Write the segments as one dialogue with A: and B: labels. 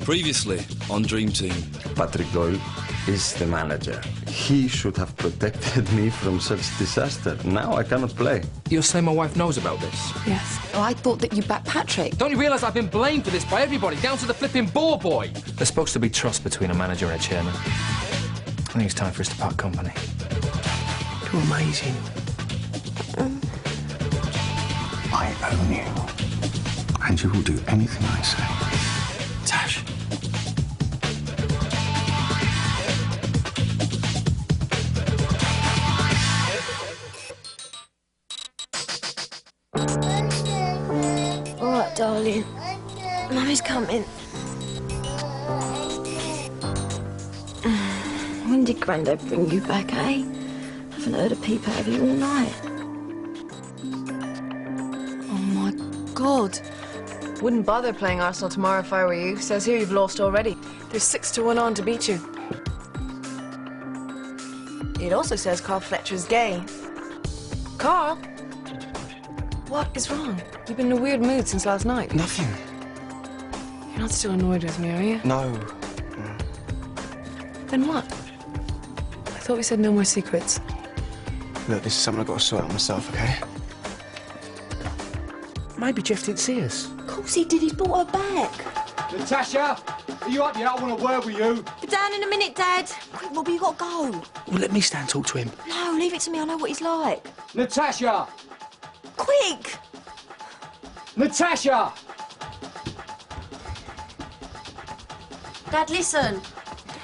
A: Previously on Dream Team.
B: Patrick Doyle is the manager. He should have protected me from such disaster. Now I cannot play.
C: You're saying my wife knows about this?
D: Yes. Oh, I thought that you backed Patrick.
C: Don't you realise I've been blamed for this by everybody, down to the flipping ball boy? There's supposed to be trust between a manager and a chairman. I think it's time for us to part company.
E: You're amazing.
F: I own you. And you will do anything I say.
E: Tash.
G: All right, darling. Mummy's coming. When did Grandad bring you back, eh? Haven't heard a peep out of you all night.
D: Oh, my God. Wouldn't bother playing Arsenal tomorrow if I were you. Says here you've lost already. There's 6-1 on to beat you. It also says Carl Fletcher's gay. Carl? What is wrong? You've been in a weird mood since last night.
E: Nothing.
D: You're not still annoyed with me, are you?
E: No.
D: Then what? I thought we said no more secrets.
E: Look, this is something I've got to sort out myself, OK? Maybe Jeff didn't see us.
G: Of course he did. He's brought her back.
H: Natasha, are you up yet? I want a word with you.
G: Be down in a minute, Dad. Quick, Robbie, you got to go.
E: Well, let me stand and talk to him.
G: No, leave it to me. I know what he's like.
H: Natasha!
G: Quick!
H: Natasha!
G: Dad, listen.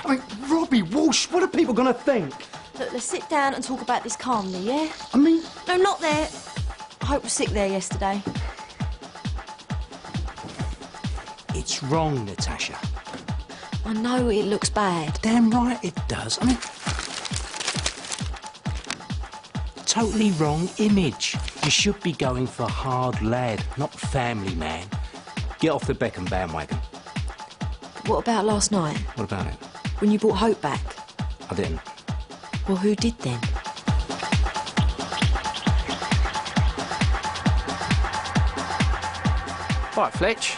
E: I mean, Robbie, Walsh, what are people going to think?
G: Look, let's sit down and talk about this calmly, yeah?
E: I mean...
G: No, not there. Hope was sick there yesterday.
E: It's wrong, Natasha.
G: I know it looks bad.
E: Damn right it does. I mean... Totally wrong image. You should be going for hard lad, not family man. Get off the Beckham bandwagon.
G: What about last night?
E: What about it?
G: When you brought Hope back?
E: I didn't.
G: Well, who did then?
C: Right, Fletch.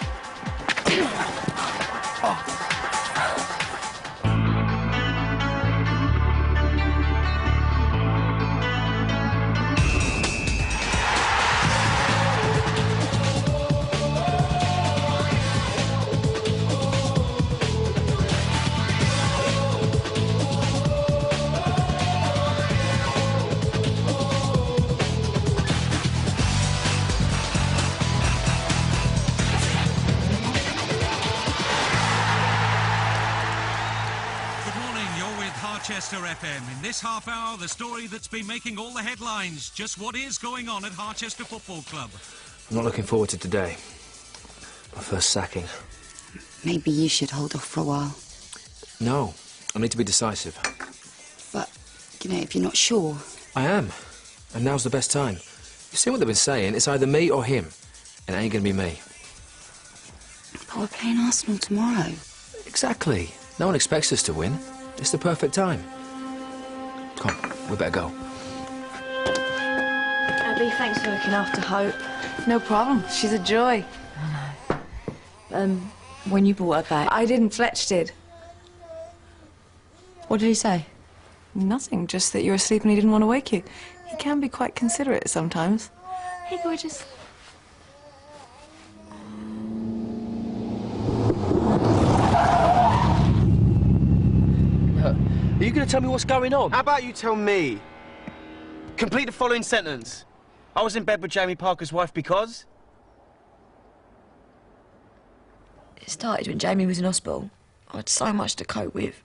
I: Harchester FM. In this half hour, the story that's been making all the headlines. Just what is going on at Harchester Football Club.
C: I'm not looking forward to today. My first sacking.
J: Maybe you should hold off for a while.
C: No, I need to be decisive.
J: But, you know, if you're not sure...
C: I am. And now's the best time. You've seen what they've been saying. It's either me or him. And it ain't gonna be me.
J: But we're playing Arsenal tomorrow.
C: Exactly. No one expects us to win. It's the perfect time. Come on, we better go.
G: Abby, thanks for looking after Hope.
D: No problem. She's a joy.
G: When you brought her back...
D: I didn't. Fletch did.
G: What did he say?
D: Nothing, just that you were asleep and he didn't want to wake you. He can be quite considerate sometimes.
G: Hey, gorgeous.
K: Are you going to tell me what's going on? How about you tell me? Complete the following sentence. I was in bed with Jamie Parker's wife because...
G: It started when Jamie was in hospital. I had so much to cope with.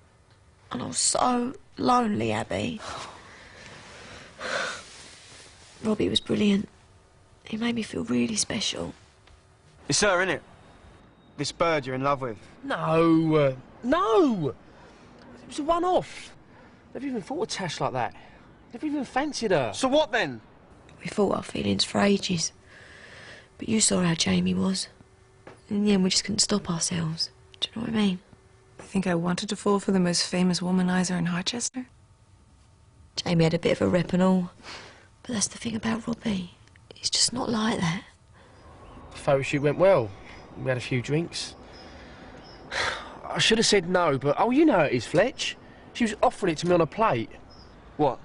G: And I was so lonely, Abby. Robbie was brilliant. He made me feel really special.
K: It's her, innit? This bird you're in love with.
E: No, no! It was a one-off. Never even thought of Tash like that. Never even fancied her.
K: So what then?
G: We fought our feelings for ages. But you saw how Jamie was. In the end, we just couldn't stop ourselves. Do you know what I mean?
D: You think I wanted to fall for the most famous womanizer in Harchester?
G: Jamie had a bit of a rep and all. But that's the thing about Robbie. He's just not like that.
E: The photo shoot went well. We had a few drinks.
K: I should have said no, but... Oh, you know it is, Fletch. She was offering it to me on a plate.
L: What?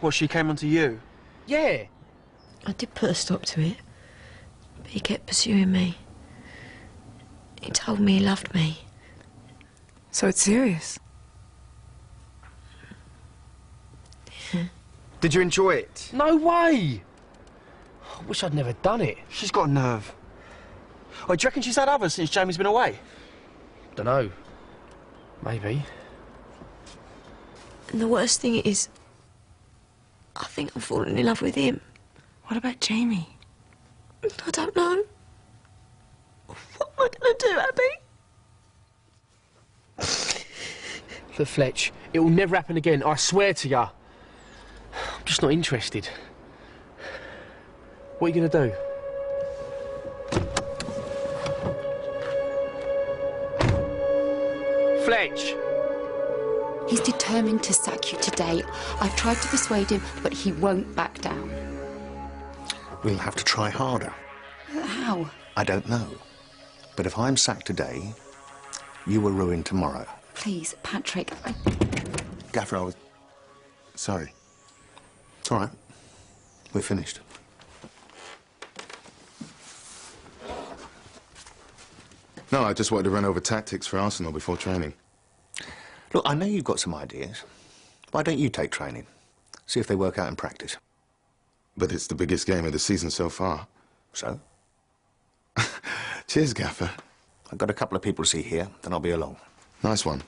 L: What, she came onto you?
K: Yeah.
G: I did put a stop to it, but he kept pursuing me. He told me he loved me.
D: So it's serious?
G: Yeah.
L: Did you enjoy it?
K: No way! I wish I'd never done it.
L: She's got a nerve. Oh, do you reckon she's had others since Jamie's been away?
K: Dunno. Maybe.
G: And the worst thing is, I think I'm falling in love with him.
D: What about Jamie?
G: I don't know. What am I going to do, Abby?
K: Look, Fletch, it will never happen again, I swear to you. I'm just not interested. What are you going to do? Fletch!
J: He's determined to sack you today. I've tried to persuade him, but he won't back down.
F: We'll have to try harder.
J: How?
F: I don't know. But if I'm sacked today, you will ruin tomorrow.
J: Please, Patrick.
F: Gaffer, I was... Sorry. It's all right. We're finished.
M: No, I just wanted to run over tactics for Arsenal before training.
F: Look, I know you've got some ideas. Why don't you take training? See if they work out in practice.
M: But it's the biggest game of the season so far.
F: So?
M: Cheers, Gaffer.
F: I've got a couple of people to see here, then I'll be along.
M: Nice one.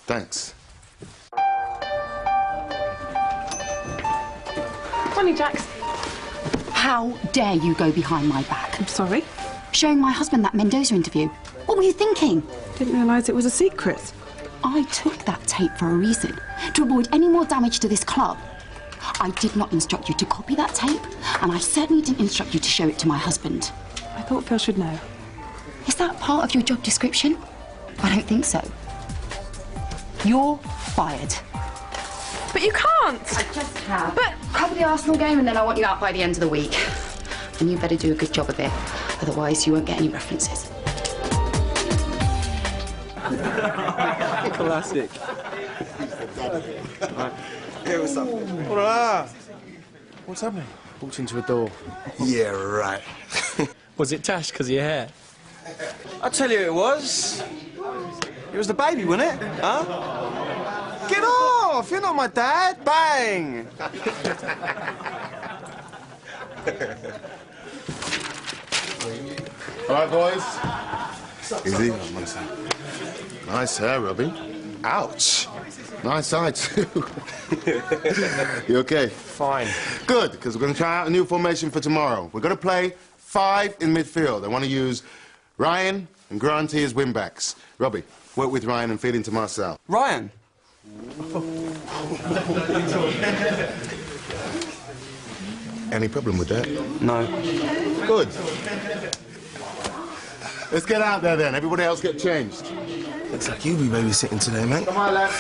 M: Thanks.
D: Funny, Jax.
J: How dare you go behind my back?
D: I'm sorry.
J: Showing my husband that Mendoza interview. What were you thinking?
D: Didn't realise it was a secret.
J: I took that tape for a reason. To avoid any more damage to this club. I did not instruct you to copy that tape, and I certainly didn't instruct you to show it to my husband.
D: I thought Phil should know.
J: Is that part of your job description? I don't think so. You're fired.
D: But you can't!
J: I just have. But cover the Arsenal game and then I want you out by the end of the week. And you better do a good job of it, otherwise you won't get any references.
L: Classic.
N: Right. Hey, what's up?
L: Hola. What's happening?
K: Walked into a door.
N: Yeah, right.
K: Was it Tash because of your hair?
L: I'll tell you who it was. It was the baby, wasn't it? Huh? Get off! You're not my dad. Bang!
M: All right, boys. Easy. Nice hair, Robbie. Ouch. Nice eye, too. You okay?
K: Fine.
M: Good, because we're going to try out a new formation for tomorrow. We're going to play 5 in midfield. I want to use Ryan and Granty as wing-backs. Robbie, work with Ryan and feed into Marcel.
L: Ryan?
M: Any problem with that?
L: No.
M: Good. Let's get out there, then. Everybody else get changed.
N: Looks like you'll be babysitting today, mate.
M: Come on, lads.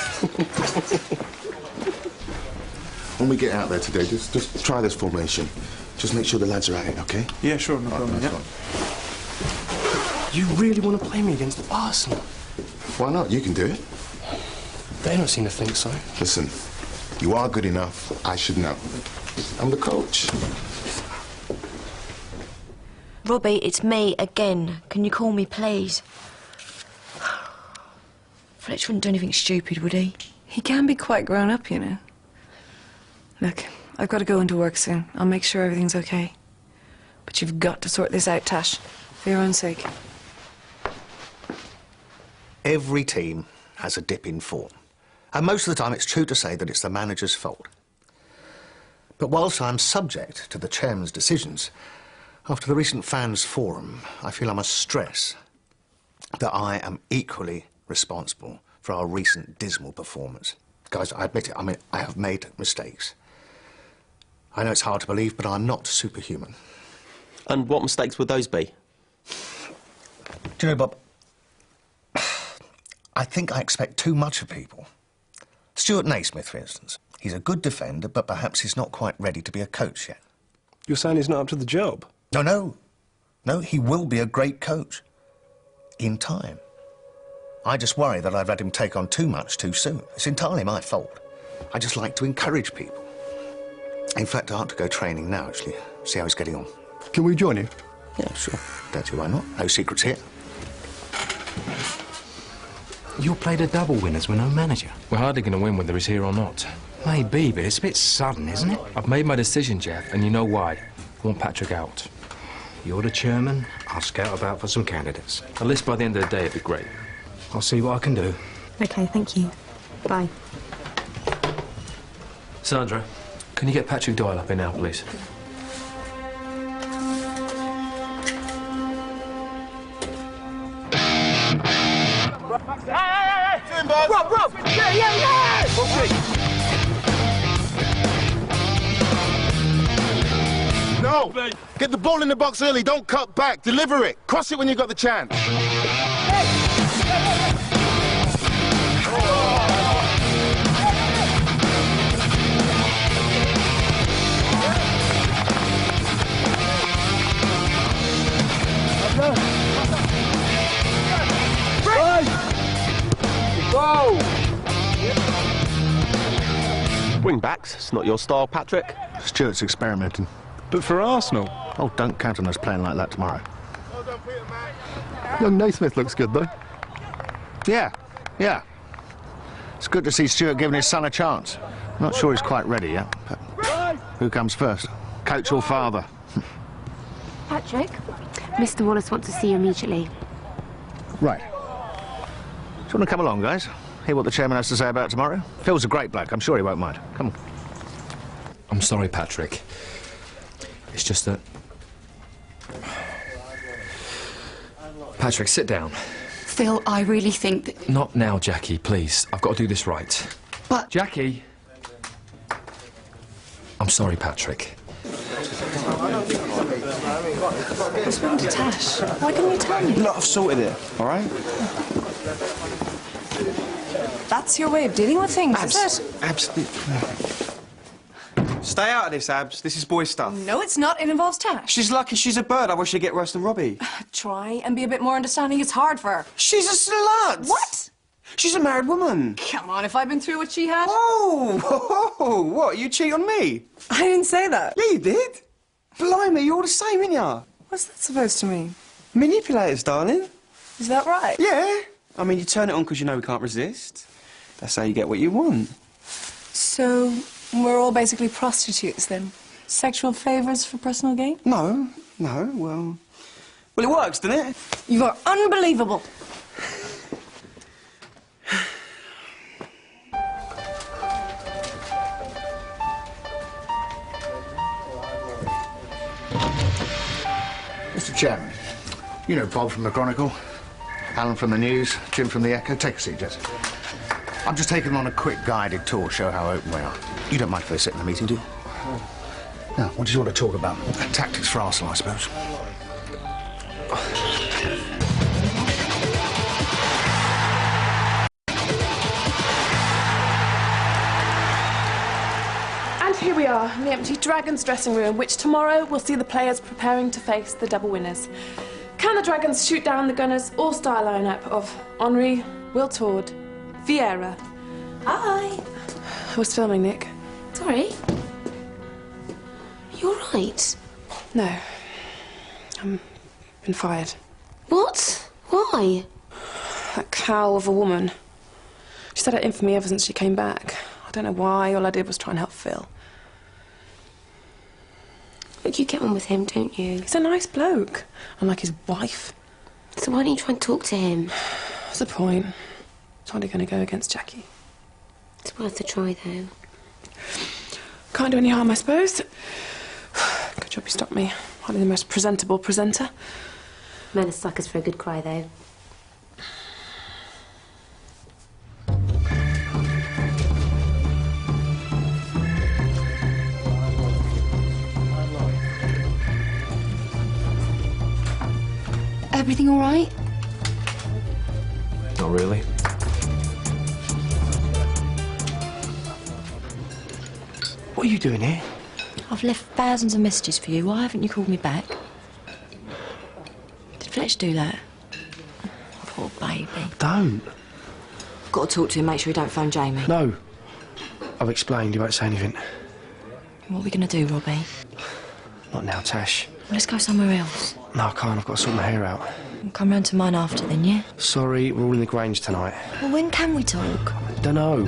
M: When we get out there today, just try this formation. Just make sure the lads are at it, OK?
L: Yeah, sure, no problem.
M: Nice
L: Yeah.
M: one.
N: You really want to play me against Arsenal?
M: Why not? You can do it.
N: They don't seem to think so.
M: Listen, you are good enough. I should know. I'm the coach.
G: Robbie, it's me again. Can you call me, please? Fletch wouldn't do anything stupid, would he?
D: He can be quite grown up, you know. Look, I've got to go into work soon. I'll make sure everything's okay. But you've got to sort this out, Tash. For your own sake.
F: Every team has a dip in form. And most of the time it's true to say that it's the manager's fault. But whilst I'm subject to the chairman's decisions, after the recent fans' forum, I feel I must stress that I am equally responsible for our recent dismal performance. Guys, I admit it, I have made mistakes. I know it's hard to believe, but I'm not superhuman.
L: And what mistakes would those be?
F: Do you know, Bob, I think I expect too much of people. Stuart Naismith, for instance. He's a good defender, but perhaps he's not quite ready to be a coach yet.
N: You're saying he's not up to the job?
F: No, he will be a great coach. In time. I just worry that I've let him take on too much too soon. It's entirely my fault. I just like to encourage people. In fact, I ought to go training now, actually. See how he's getting on.
O: Can we join you?
F: Yeah, sure. Don't see why not. No secrets here.
E: You'll play the double winners with no manager.
C: We're hardly going to win whether he's here or not.
E: Maybe, but it's a bit sudden, isn't it?
C: I've made my decision, Jeff, and you know why. I want Patrick out.
E: You're the chairman. I'll scout about for some candidates.
C: A list by the end of the day would be great.
E: I'll see what I can do.
P: OK, thank you. Bye.
C: Sandra, can you get Patrick Doyle up here now, please?
L: Rob! Yeah!
M: No! Get the ball in the box early, don't cut back, deliver it. Cross it when you got the chance.
L: Go! Wing backs, it's not your style, Patrick.
F: Stuart's experimenting.
O: But for Arsenal.
F: Oh, don't count on us playing like that tomorrow.
O: Young Naismith looks good, though.
F: Yeah. It's good to see Stuart giving his son a chance. I'm not sure he's quite ready yet, but who comes first? Coach or father?
J: Patrick, Mr. Wallace wants to see you immediately.
F: Right. Do you want to come along, guys? Hear what the chairman has to say about tomorrow? Phil's a great bloke. I'm sure he won't mind. Come on.
C: I'm sorry, Patrick. It's just that... Patrick, sit down.
J: Phil, I really think that...
C: Not now, Jackie, please. I've got to do this right.
J: But...
C: Jackie! I'm sorry, Patrick.
D: What's wrong with Tash? Why didn't you tell me?
L: Look, I've sorted it, all right?
D: That's your way of dealing with things, is it?
L: Absolutely. Stay out of this, Abs. This is boy stuff.
D: No, it's not. It involves Tash.
L: She's lucky she's a bird. I wish she'd get worse than Robbie.
D: Try and be a bit more understanding. It's hard for her.
L: She's a slut!
D: What?
L: She's a married woman.
D: Come on, if I've been through what she had...
L: Oh, what? You cheat on me?
D: I didn't say that.
L: Yeah, you did. Blimey, you're the same, ain't ya?
D: What's that supposed to mean?
L: Manipulators, darling.
D: Is that right?
L: Yeah. I mean, you turn it on because you know we can't resist. That's how you get what you want.
D: So, we're all basically prostitutes, then? Sexual favours for personal gain?
L: No, well, it works, doesn't it?
D: You are unbelievable.
F: Mr. Chairman, you know Bob from the Chronicle, Alan from the News, Jim from the Echo. Take a seat, Jess. I'm just taking them on a quick guided tour, show how open we are. You don't mind if they sit in the meeting, do you? Now, what do you want to talk about? Tactics for Arsenal, I suppose.
Q: And here we are, in the empty Dragons dressing room, which tomorrow will see the players preparing to face the double winners. Can the Dragons shoot down the Gunners' all-star lineup of Henry, Will Todd, Vieira?
G: Hi.
Q: I was filming, Nick.
G: Sorry. You're right.
Q: No. I've been fired.
G: What? Why?
Q: That cow of a woman. She's had her infamy ever since she came back. I don't know why. All I did was try and help Phil.
G: But you get on with him, don't you?
Q: He's a nice bloke. Unlike his wife.
G: So why don't you try and talk to him?
Q: What's the point? It's hardly going to go against Jackie.
G: It's worth a try, though.
Q: Can't do any harm, I suppose. Good job you stopped me. Hardly the most presentable presenter.
G: Men are suckers for a good cry, though.
J: Everything all right?
C: Not really.
E: What are you doing here?
G: I've left thousands of messages for you. Why haven't you called me back? Did Fletch do that? Poor baby.
N: Don't.
G: Got to talk to him, make sure he don't phone Jamie.
N: No. I've explained, you won't say anything.
G: What are we going to do, Robbie?
N: Not now, Tash.
G: Let's go somewhere else.
N: No, I can't. I've got to sort my hair out.
G: We'll come round to mine after then, yeah?
N: Sorry, we're all in the Grange tonight.
G: Well, when can we talk?
N: Dunno.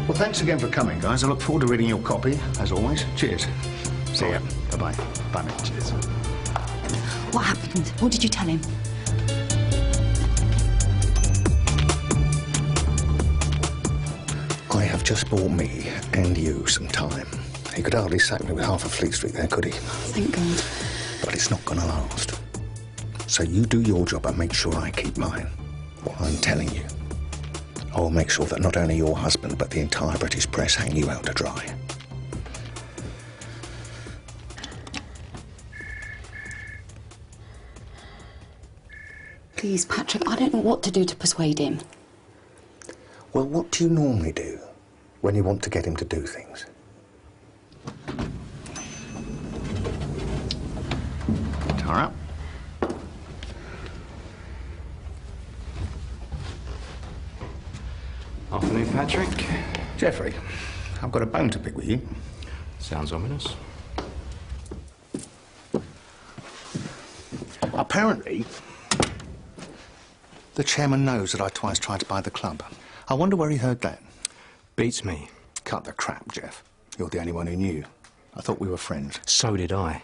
F: Well, thanks again for coming, guys. I look forward to reading your copy, as always. Cheers. See ya. Bye-bye. Bye, mate. Cheers.
J: What happened? What did you tell him?
F: I have just bought me and you some time. He could hardly sack me with half of Fleet Street there, could he?
J: Thank God.
F: But it's not going to last. So you do your job and make sure I keep mine. What I'm telling you. I'll make sure that not only your husband, but the entire British press hang you out to dry.
J: Please, Patrick, I don't know what to do to persuade him.
F: Well, what do you normally do when you want to get him to do things? Tara?
E: Afternoon, Patrick.
F: Geoffrey, I've got a bone to pick with you.
E: Sounds ominous.
F: Apparently, the chairman knows that I twice tried to buy the club. I wonder where he heard that.
E: Beats me.
F: Cut the crap, Jeff. You're the only one who knew. I thought we were friends.
E: So did I.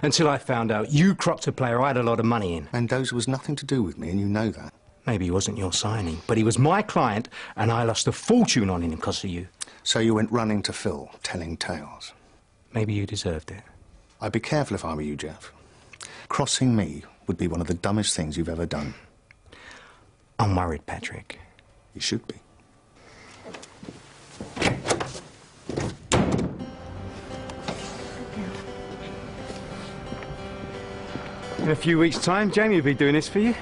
E: Until I found out you cropped a player I had a lot of money in.
F: Mendoza was nothing to do with me, and you know that.
E: Maybe he wasn't your signing, but he was my client, and I lost a fortune on him because of you.
F: So you went running to Phil, telling tales.
E: Maybe you deserved it.
F: I'd be careful if I were you, Jeff. Crossing me would be one of the dumbest things you've ever done.
E: I'm worried, Patrick.
F: You should be.
K: In a few weeks' time, Jamie will be doing this for you.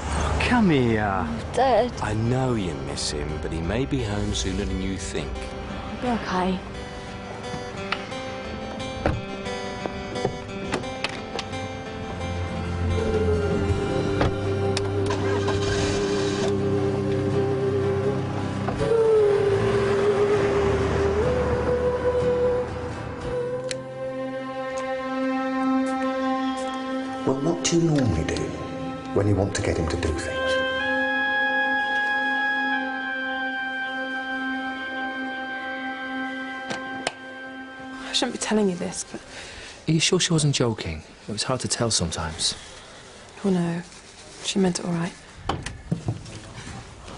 K: Oh, come here.
G: Dad.
E: I know you miss him, but he may be home sooner than you think.
G: I'll be okay.
F: Well, what do you normally do when you want to get him to do things?
Q: I shouldn't be telling you this, but...
C: Are you sure she wasn't joking? It was hard to tell sometimes.
Q: Oh, no. She meant it all right.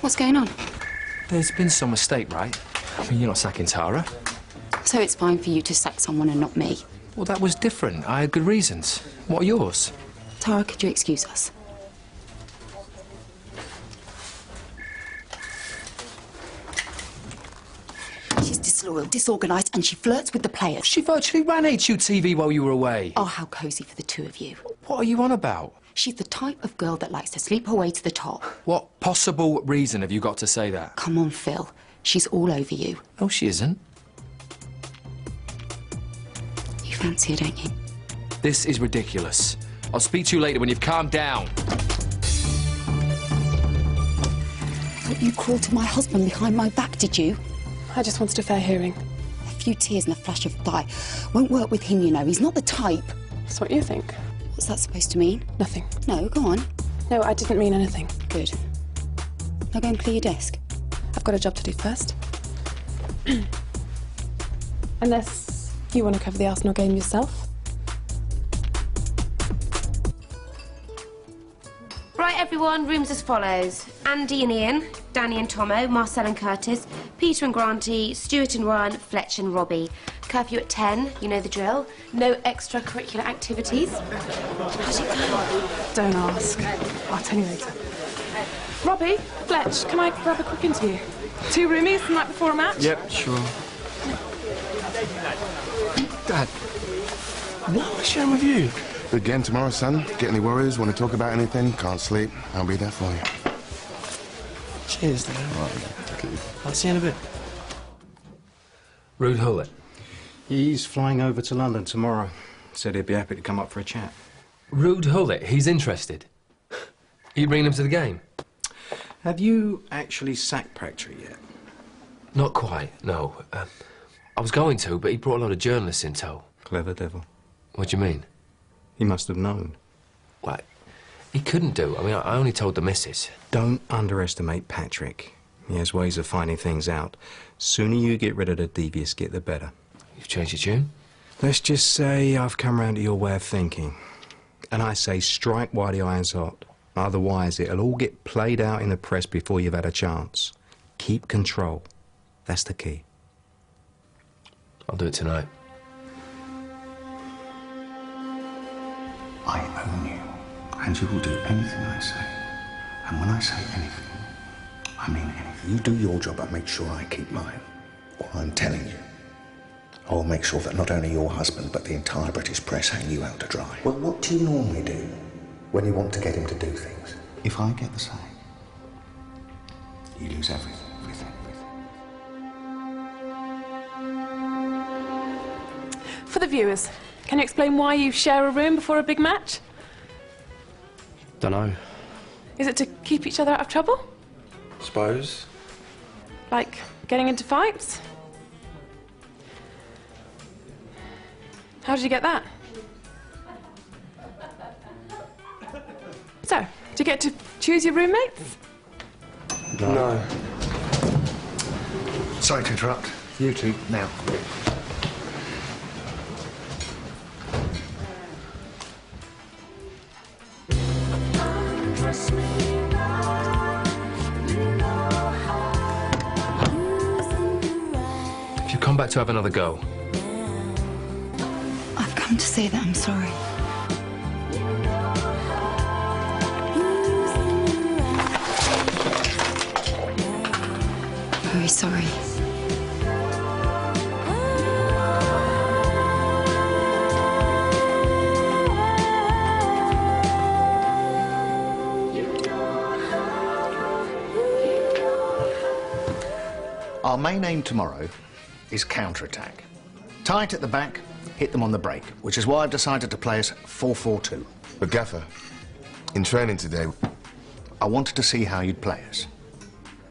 J: What's going on?
C: There's been some mistake, right? I mean, you're not sacking Tara.
J: So it's fine for you to sack someone and not me?
C: Well, that was different. I had good reasons. What are yours?
J: Tara, could you excuse us? She's disloyal, disorganised, and she flirts with the players.
C: She virtually ran HUTV while you were away.
J: Oh, how cosy for the two of you.
C: What are you on about?
J: She's the type of girl that likes to sleep her way to the top.
C: What possible reason have you got to say that?
J: Come on, Phil. She's all over you.
C: No, she isn't.
J: You fancy her, don't you?
C: This is ridiculous. I'll speak to you later when you've calmed down.
J: But you crawled to my husband behind my back, did you?
Q: I just wanted a fair hearing.
J: A few tears and a flash of fire. Won't work with him, you know. He's not the type.
Q: That's what you think.
J: What's that supposed to mean?
Q: Nothing.
J: No, go on.
Q: No, I didn't mean anything.
J: Good. Now go and clear your desk.
Q: I've got a job to do first. Unless you want to cover the Arsenal game yourself.
R: Right, everyone, rooms as follows. Andy and Ian, Danny and Tomo, Marcel and Curtis, Peter and Granty, Stuart and Ron, Fletch and Robbie. Curfew at 10, you know the drill. No extracurricular activities. How's it going?
Q: Don't ask. I'll tell you later. Robbie, Fletch, can I grab a quick interview? 2 roomies the night before a match?
N: Yep, sure. Dad, what am I sharing with you?
M: Again tomorrow, son. Get any worries? Want to talk about anything? Can't sleep? I'll be there for you.
N: Cheers, Dad.
M: All right, thank you.
N: I'll see you in a bit.
C: Rude Hullet.
E: He's flying over to London tomorrow. Said he'd be happy to come up for a chat.
C: Rude Hullet, he's interested. You bringing him to the game?
E: Have you actually sacked Patrick yet?
C: Not quite, no. I was going to, but he brought a lot of journalists in tow.
E: Clever devil.
C: What do you mean?
E: He must have known.
C: What? He couldn't do. I mean, I only told the missus.
E: Don't underestimate Patrick. He has ways of finding things out. Sooner you get rid of the devious git, the better.
C: You've changed your tune?
E: Let's just say I've come round to your way of thinking. And I say strike while the iron's hot. Otherwise, it'll all get played out in the press before you've had a chance. Keep control. That's the key.
C: I'll do it tonight.
F: I own you, and you will do anything I say. And when I say anything, I mean anything. You do your job and make sure I keep mine. What I'm telling you. I will make sure that not only your husband, but the entire British press hang you out to dry. Well, what do you normally do when you want to get him to do things? If I get the say, you lose everything.
Q: For the viewers, can you explain why you share a room before a big match?
C: Dunno.
Q: Is it to keep each other out of trouble?
C: Suppose.
Q: Like getting into fights? How did you get that? So, do you get to choose your roommates?
C: No.
F: Sorry to interrupt. You two, now.
C: If you come back to have another go.
J: I've come to say that I'm sorry. Very sorry.
F: Our main aim tomorrow is counter-attack. Tight at the back, hit them on the break, which is why I've decided to play us 4-4-2.
M: But Gaffer, in training today,
F: I wanted to see how you'd play us.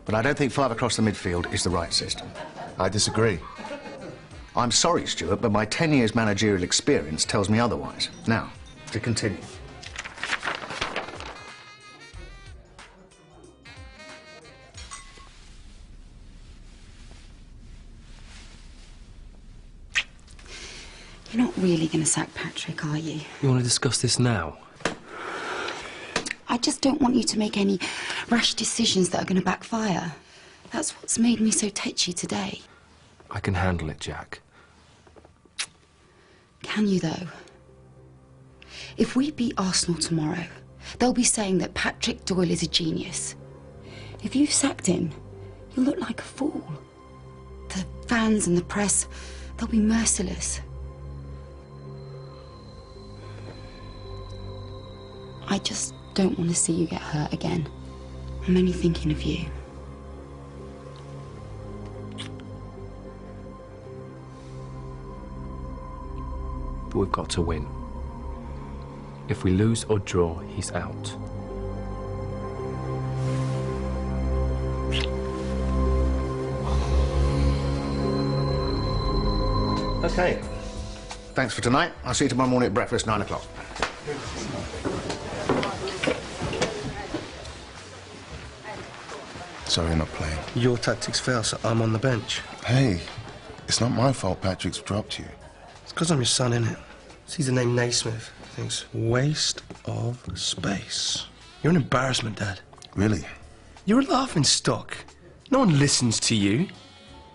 F: But I don't think 5 across the midfield is the right system.
M: I disagree.
F: I'm sorry, Stuart, but my 10 years managerial experience tells me otherwise. Now, to continue.
J: You're not really going to sack Patrick, are you?
C: You want to discuss this now?
J: I just don't want you to make any rash decisions that are going to backfire. That's what's made me so tetchy today.
C: I can handle it, Jack.
J: Can you, though? If we beat Arsenal tomorrow, they'll be saying that Patrick Doyle is a genius. If you've sacked him, you'll look like a fool. The fans and the press, they'll be merciless. I just don't want to see you get hurt again. I'm only thinking of you.
C: But we've got to win. If we lose or draw, he's out.
F: OK. Thanks for tonight. I'll see you tomorrow morning at breakfast, 9 o'clock.
M: Sorry, I'm not playing.
N: Your tactics fail, so I'm on the bench.
M: Hey, it's not my fault Patrick's dropped you.
N: It's because I'm your son, innit? Sees the name Naismith, thinks, waste of space. You're an embarrassment, Dad.
M: Really?
N: You're a laughing stock. No one listens to you.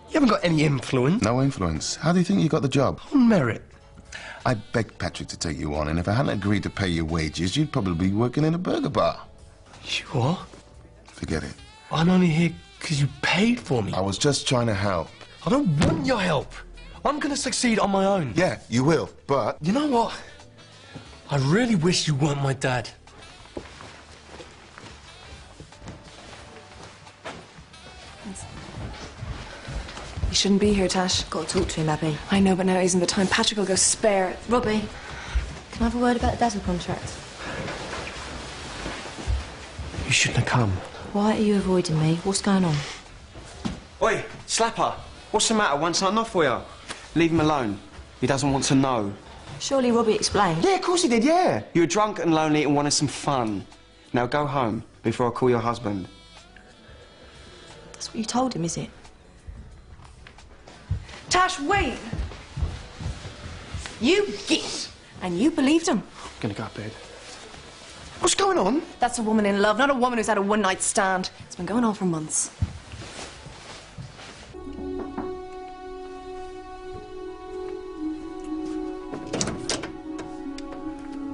N: You haven't got any influence.
M: No influence. How do you think you got the job?
N: On merit.
M: I begged Patrick to take you on, and if I hadn't agreed to pay your wages, you'd probably be working in a burger bar.
N: You are?
M: Forget it.
N: I'm only here because you paid for me.
M: I was just trying to help.
N: I don't want your help. I'm going to succeed on my own.
M: Yeah, you will, but...
N: You know what? I really wish you weren't my dad.
D: You shouldn't be here, Tash.
G: Got to talk to him, Abby.
D: I know, but now isn't the time. Patrick will go spare.
G: Robbie, Can I have a word about the Dazzle contract?
N: You shouldn't have come.
G: Why are you avoiding me? What's going on?
K: Oi, Slapper, what's the matter? Want something off for you? Leave him alone. He doesn't want to know.
G: Surely Robbie explained.
K: Yeah, of course he did, yeah. You were drunk and lonely and wanted some fun. Now go home before I call your husband.
G: That's what you told him, is it?
D: Tash, wait! You git! And you believed him.
N: I'm gonna go to bed.
K: What's going on?
D: That's a woman in love, not a woman who's had a one-night stand. It's been going on for months.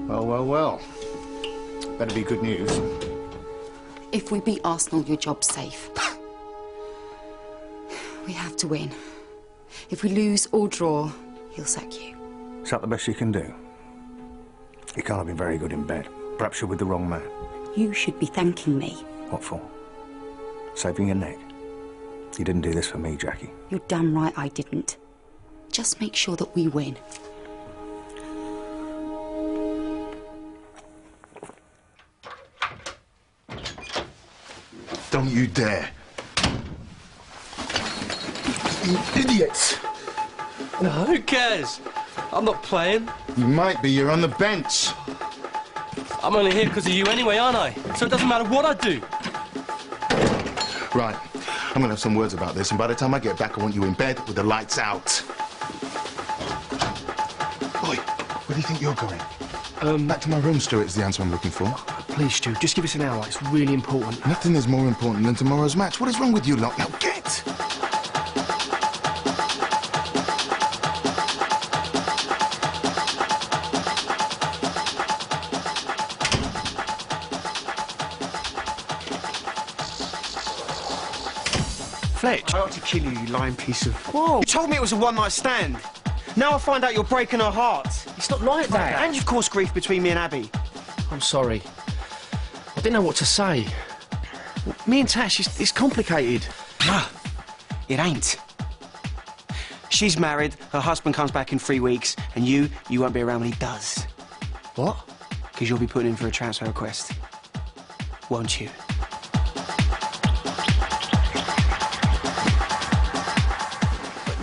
F: Well, well, well. Better be good news.
J: If we beat Arsenal, your job's safe. We have to win. If we lose or draw, he'll sack you.
F: Is that the best you can do? You can't have been very good in bed. Perhaps you're with the wrong man.
J: You should be thanking me.
F: What for? Saving your neck? You didn't do this for me, Jackie.
J: You're damn right I didn't. Just make sure that we win.
M: Don't you dare. You idiots!
N: No, who cares? I'm not playing.
M: You might be, you're on the bench.
N: I'm only here because of you anyway, aren't I? So it doesn't matter what I do.
M: Right, I'm gonna have some words about this, and by the time I get back, I want you in bed with the lights out. Boy, where do you think you're going? Back to my room, Stuart, is the answer I'm looking for.
N: Please, Stu, just give us an hour. It's really important.
M: Nothing is more important than tomorrow's match. What is wrong with you lot? Now get!
K: Fletch, I ought to kill you, you lying piece of... Whoa! You told me it was a one-night stand. Now I find out you're breaking her heart.
N: It's not like that.
K: And you've caused grief between me and Abby.
N: I'm sorry. I didn't know what to say. Me and Tash, it's complicated.
K: No, it ain't. She's married, her husband comes back in 3 weeks, and you won't be around when he does.
N: What?
K: Because you'll be putting in for a transfer request. Won't you?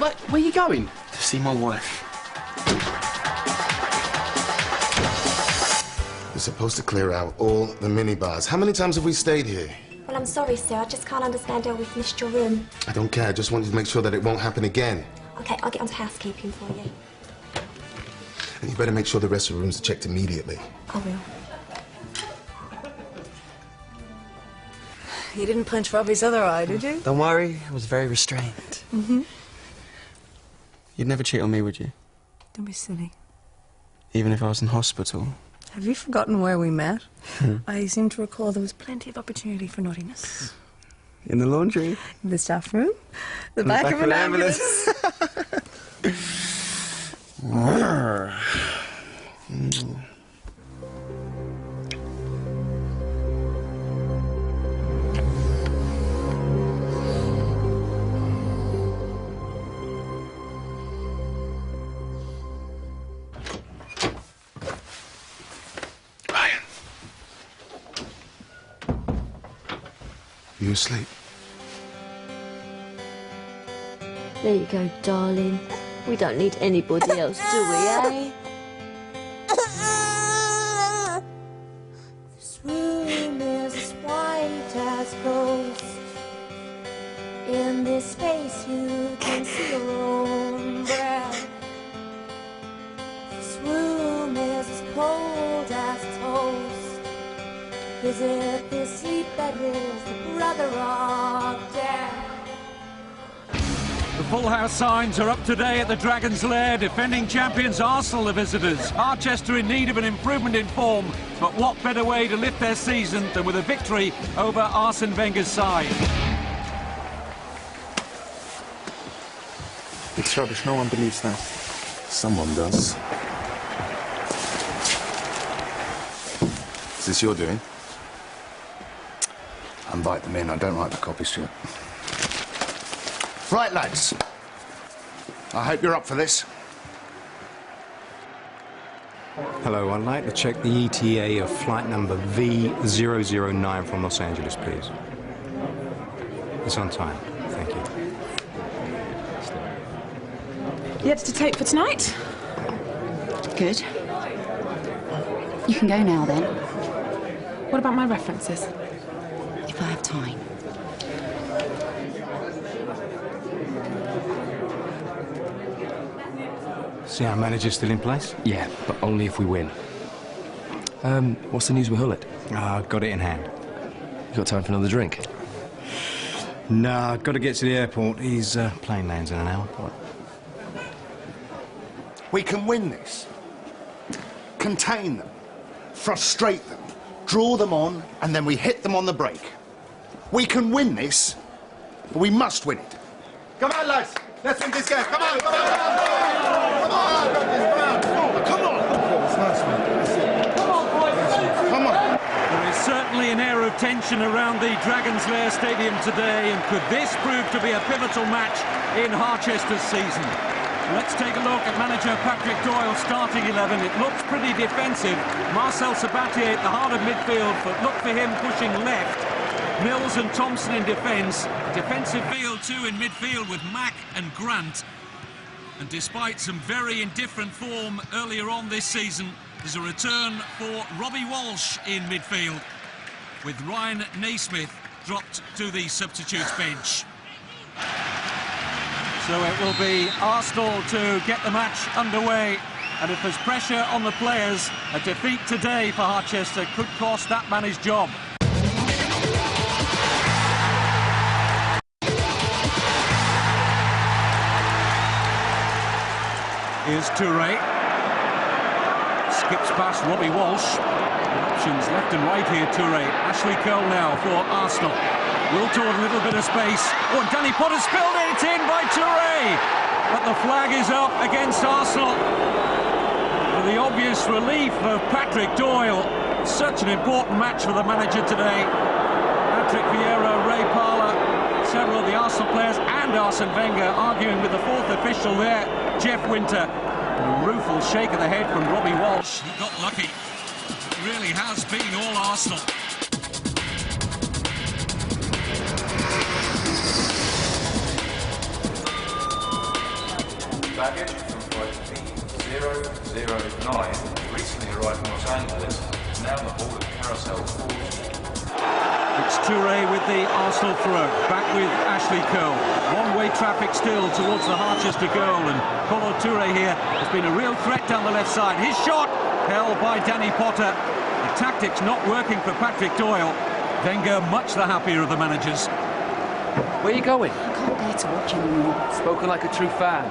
N: But where are you going?
K: To see my wife.
M: We're supposed to clear out all the minibars. How many times have we stayed here?
R: Well, I'm sorry, sir. I just can't understand how we've missed your room.
M: I don't care. I just want you to make sure that it won't happen again.
R: OK, I'll get onto housekeeping for you.
M: And you better make sure the rest of the rooms are checked immediately.
R: I will.
D: You didn't punch Robbie's other eye, did you?
K: Don't worry, I was very restrained.
D: Mm-hmm.
K: You'd never cheat on me, would you?
D: Don't be silly.
K: Even if I was in hospital?
D: Have you forgotten where we met? I seem to recall there was plenty of opportunity for naughtiness.
K: In the laundry?
D: In the staff room? The back of an ambulance.
M: You asleep?
G: There you go, darling. We don't need anybody else, do we, eh?
S: This room is as white as ghost. In this space you can see your own breath. This room is as cold as toast. Is it the sleep that is the brother of death?
I: The full house signs are up today at the Dragon's Lair. Defending champions Arsenal are visitors. Harchester in need of an improvement in form, but what better way to lift their season than with a victory over Arsene Wenger's side?
L: It's rubbish, no one believes that.
M: Someone does. Is this your doing?
F: Invite them in. I don't like the copy, Stuart. Right, lads. I hope you're up for this.
E: Hello, I'd like to check the ETA of flight number V009 from Los Angeles, please. It's on time. Thank you.
Q: You had to tape for tonight?
J: Good. You can go now, then.
Q: What about my references?
J: If I have time.
E: See our manager's still in place?
C: Yeah, but only if we win. What's the news with Hullet?
E: Got it in hand.
C: You got time for another drink?
E: No, got to get to the airport. His plane lands in an hour. What?
F: We can win this. Contain them. Frustrate them. Draw them on, and then we hit them on the break. We can win this, but we must win it.
L: Come on, lads. Let's win this game. Come on, come on, come on. Come on.
F: Come on.
L: Come on.
I: There is certainly an air of tension around the Dragon's Lair Stadium today, and could this prove to be a pivotal match in Harchester's season? Let's take a look at manager Patrick Doyle's starting 11. It looks pretty defensive. Marcel Sabatier at the heart of midfield, but look for him pushing left. Mills and Thompson in defence. Defensive field too in midfield with Mack and Grant. And despite some very indifferent form earlier on this season, there's a return for Robbie Walsh in midfield, with Ryan Naismith dropped to the substitutes bench. So it will be Arsenal to get the match underway, and if there's pressure on the players, a defeat today for Harchester could cost that man his job. Here's Touré. Skips past Robbie Walsh. Options left and right here, Touré. Ashley Cole now for Arsenal. Wiltord a little bit of space. Oh, and Danny Potter spilled it. It's in by Touré. But the flag is up against Arsenal. For the obvious relief of Patrick Doyle. Such an important match for the manager today. Patrick Vieira, Ray Parlour, several of the Arsenal players and Arsene Wenger arguing with the fourth official there, Jeff Winter. A rueful shake of the head from Robbie Walsh. He got lucky. It really has been all Arsenal.
T: Baggage from flight B009 recently arrived from Los Angeles, now on the board of Carousel 4.
I: It's Touré with the Arsenal throw, back with Ashley Cole. One-way traffic still towards the Harchester goal, and Kolo Touré here has been a real threat down the left side. His shot held by Danny Potter. The tactics not working for Patrick Doyle. Wenger much the happier of the managers.
C: Where are you going?
J: I can't bear to watch anymore.
C: Spoken like a true fan.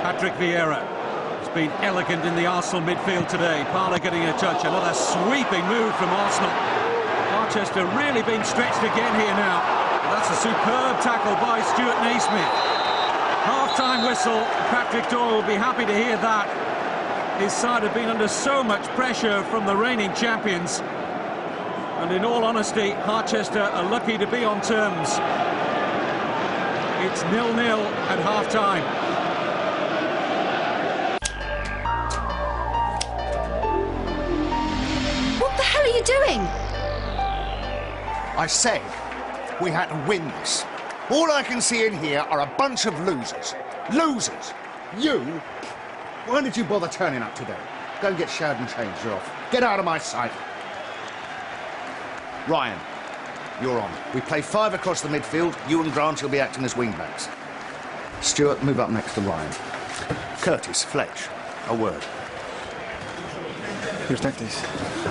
I: Patrick Vieira has been elegant in the Arsenal midfield today. Parlour getting a touch. Another sweeping move from Arsenal. Harchester really being stretched again here now. That's a superb tackle by Stuart Naismith. Half-time whistle. Patrick Doyle will be happy to hear that. His side have been under so much pressure from the reigning champions. And in all honesty, Harchester are lucky to be on terms. It's 0-0 at half-time.
J: What the hell are you doing?
F: I said we had to win this. All I can see in here are a bunch of losers. Losers! You? Why did you bother turning up today? Go and get showered and changed. You're off. Get out of my sight. Ryan, you're on. We play 5 across the midfield. You and Grant will be acting as wing-backs. Stuart, move up next to Ryan. Curtis, Fletch, a word.
N: Your tactics.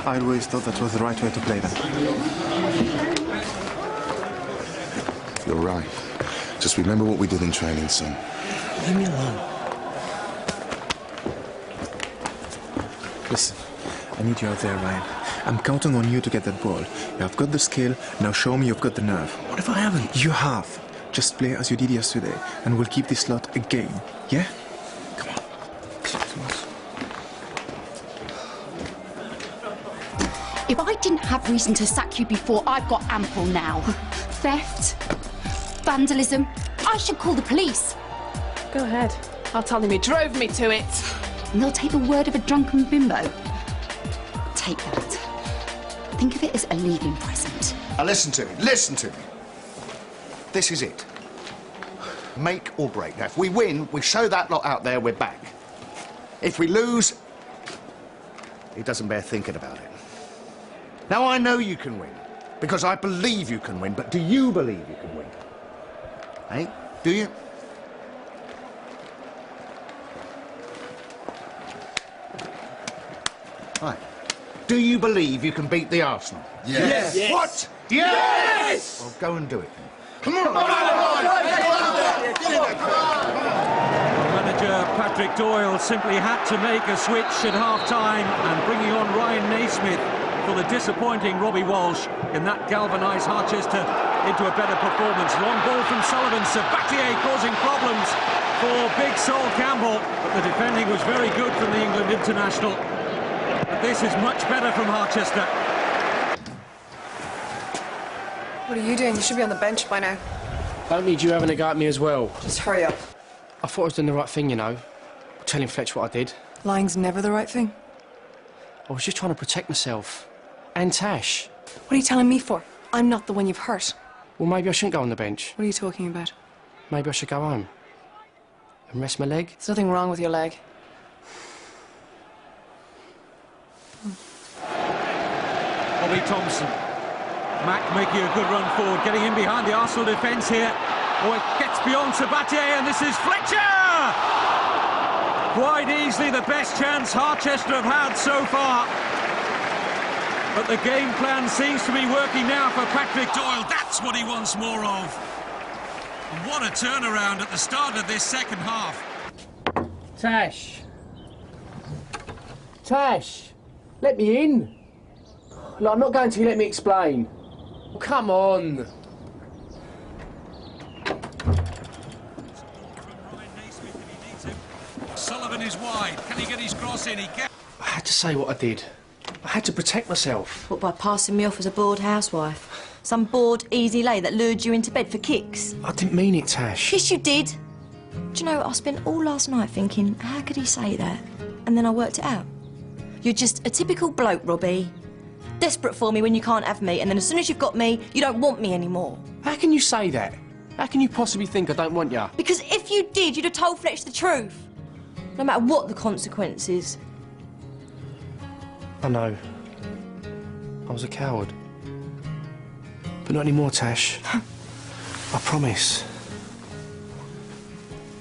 N: I always thought that was the right way to play them.
M: You're right. Just remember what we did in training, son.
N: Leave me alone. Listen, I need you out there, Ryan. I'm counting on you to get that ball. You have got the skill, now show me you've got the nerve. What if I haven't? You have. Just play as you did yesterday, and we'll keep this slot a game, yeah? Come on.
J: If I didn't have reason to sack you before, I've got ample now. Theft, vandalism. I should call the police.
Q: Go ahead. I'll tell them you drove me to it.
J: And they'll take the word of a drunken bimbo. Take that. Think of it as a leaving present.
F: Now listen to me, listen to me. This is it. Make or break. Now, if we win, we show that lot out there we're back. If we lose, it doesn't bear thinking about it. Now, I know you can win, because I believe you can win, but do you believe you can win? Eh? Do you? Right. Do you believe you can beat the Arsenal?
M: Yes.
F: Yes. What? Yes! Well, go and do it then.
M: Come on!
I: Manager Patrick Doyle simply had to make a switch at half-time and bringing on Ryan Naismith for the disappointing Robbie Walsh in that galvanised Harchester into a better performance. Long ball from Sullivan, Sabatier causing problems for Big Sol Campbell, but the defending was very good from the England international. But this is much better from Harchester.
D: What are you doing? You should be on the bench by now.
K: Don't need you having a go at me as well.
D: Just hurry up.
K: I thought I was doing the right thing, you know. Telling Fletch what I did.
D: Lying's never the right thing.
K: I was just trying to protect myself. And Tash.
D: What are you telling me for? I'm not the one you've hurt.
K: Well, maybe I shouldn't go on the bench.
D: What are you talking about?
K: Maybe I should go home. And rest my leg.
D: There's nothing wrong with your leg.
I: Bobby Thompson. Mack making a good run forward, getting in behind the Arsenal defence here. Oh, it gets beyond Sabatier, and this is Fletcher! Quite easily the best chance Harchester have had so far. But the game plan seems to be working now for Patrick Doyle. That's what he wants more of. And what a turnaround at the start of this second half.
K: Tash. Tash. Let me in. Look, I'm not going to let me explain. Oh, come on.
I: Sullivan is wide. Can he get his cross in? He can.
K: I had to say what I did. I had to protect myself.
G: What, by passing me off as a bored housewife? Some bored, easy lay that lured you into bed for kicks?
K: I didn't mean it, Tash.
G: Yes, you did. Do you know, I spent all last night thinking, how could he say that? And then I worked it out. You're just a typical bloke, Robbie. Desperate for me when you can't have me, and then as soon as you've got me, you don't want me anymore.
K: How can you say that? How can you possibly think I don't want you?
G: Because if you did, you'd have told Fletch the truth. No matter what the consequences.
K: I know. I was a coward. But not anymore, Tash. I promise.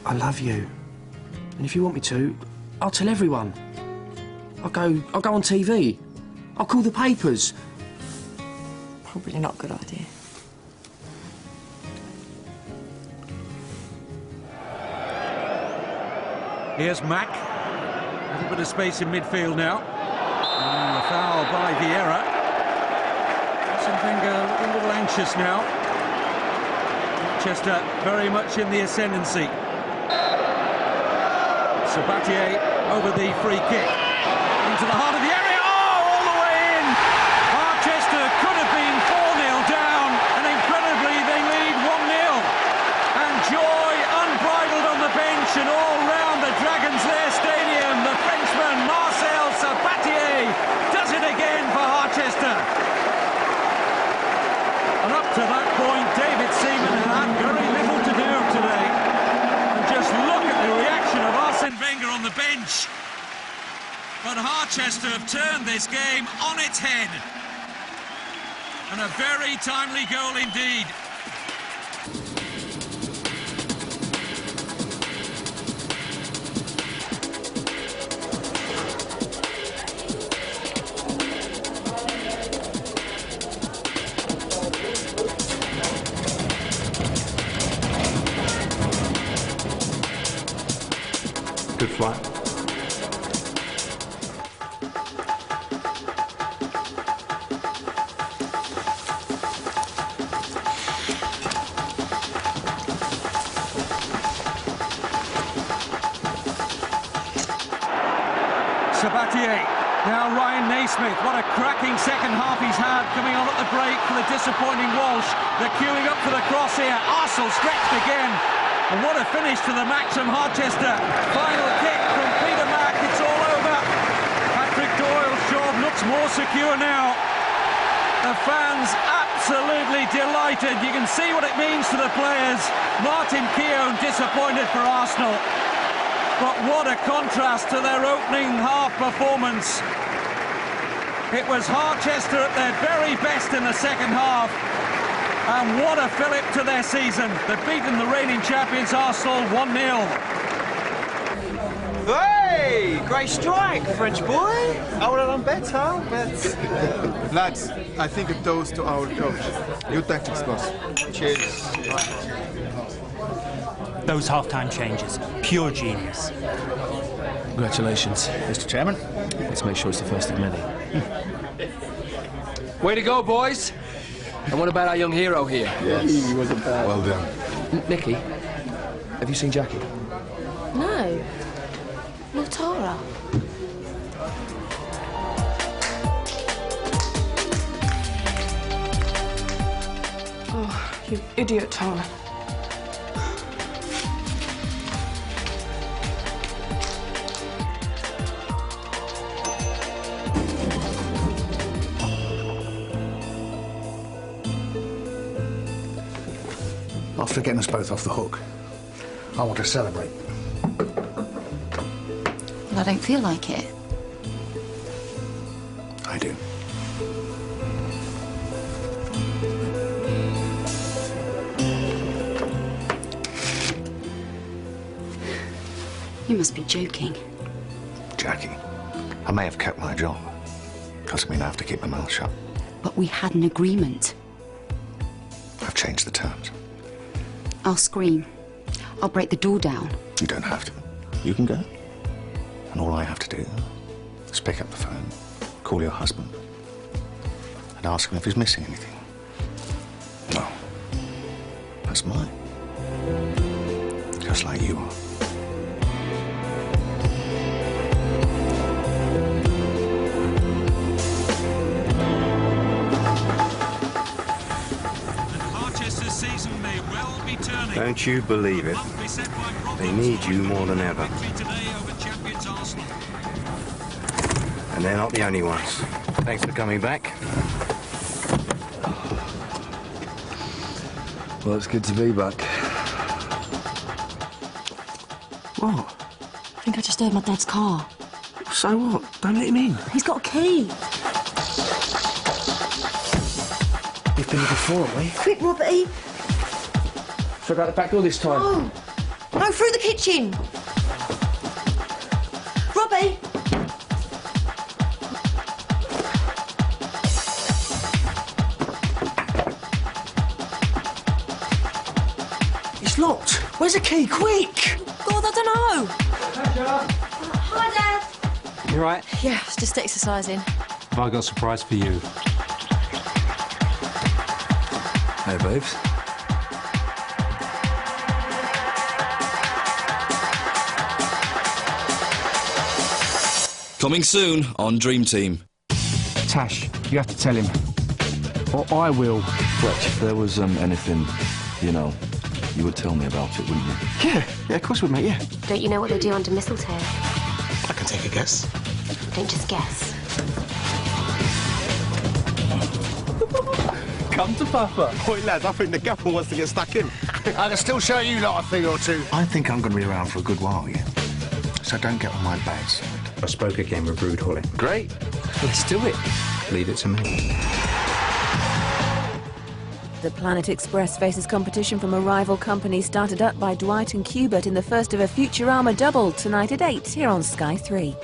K: I love you. And if you want me to, I'll tell everyone. I'll go on TV. I'll call the papers.
G: Probably not a good idea.
I: Here's Mack. A little bit of space in midfield now. And a foul by Vieira. Arsene Wenger looking a little anxious now. Manchester very much in the ascendancy. Sabatier over the free kick. Into the heart of the area. And all round the Dragons' Lair Stadium, the Frenchman Marcel Sabatier does it again for Harchester. And up to that point, David Seaman had very little to do today. And just look at the reaction of Arsene Wenger on the bench. But Harchester have turned this game on its head. And a very timely goal indeed.
E: flight.
I: Sabatier. Now Ryan Naismith. What a cracking second half he's had coming on at the break for the disappointing Walsh. They're queuing up for the cross here. Arsenal stretched again. And what a finish to the Maxim Harchester. Final kick from Peter Mack. It's all over. Patrick Doyle's job looks more secure now. The fans absolutely delighted. You can see what it means to the players. Martin Keown disappointed for Arsenal. But what a contrast to their opening half performance. It was Harchester at their very best in the second half. And what a fillip to their season. They've beaten the reigning champions Arsenal 1-0.
K: Hey! Great strike, French boy. I would have done better, but...
N: Lads, I think a toast to our coach. New tactics, boss.
K: Cheers.
U: Those half-time changes, pure genius.
C: Congratulations, Mr. Chairman. Let's make sure it's the first of many.
H: Way to go, boys. And what about our young hero here?
O: Yes. He wasn't bad. Well done.
C: Nikki, have you seen Jackie?
R: No. Nor Tara.
Q: Oh, you idiot, Tara.
F: After getting us both off the hook, I want to celebrate.
J: Well, I don't feel like it.
F: I do.
J: You must be joking.
F: Jackie, I may have kept my job. Doesn't mean I have to keep my mouth shut.
J: But we had an agreement.
F: I've changed the terms.
J: I'll scream. I'll break the door down.
F: You don't have to. You can go. And all I have to do is pick up the phone, call your husband, and ask him if he's missing anything. No. That's mine. Just like you are.
E: Don't you believe it? They need you more than ever. And they're not the only ones. Thanks for coming back.
A: Well, it's good to be back.
G: What? I think I just heard my dad's car.
K: So what? Don't let him in.
G: He's got a key.
K: You've been here before, haven't we?
G: Quick, Robbie.
K: Should I go out the back door this time?
G: No. No, through the kitchen. Robbie.
K: It's locked. Where's the key? Quick!
G: God, I don't know. Hi, Dad.
U: You right?
G: Yeah, it's just exercising.
U: Have I got a surprise for you?
A: Hey, babes. Coming soon on Dream Team.
K: Tash, you have to tell him. Or I will.
A: Fletch, if there was anything, you know, you would tell me about it, wouldn't you?
K: Yeah, of course we would, mate, yeah.
R: Don't you know what they do under mistletoe?
K: I can take a guess.
R: Don't just guess.
L: Come to Papa. Oi, lads, I think the gaffer wants to get stuck in.
F: I can still show you lot a thing or two. I think I'm going to be around for a good while, yeah? So don't get on my bad side.
E: I spoke again with Rude Holly.
C: Great. Let's do it.
E: Leave it to me.
D: The Planet Express faces competition from a rival company started up by Dwight and Kubert in the first of a Futurama double tonight at 8 here on Sky 3.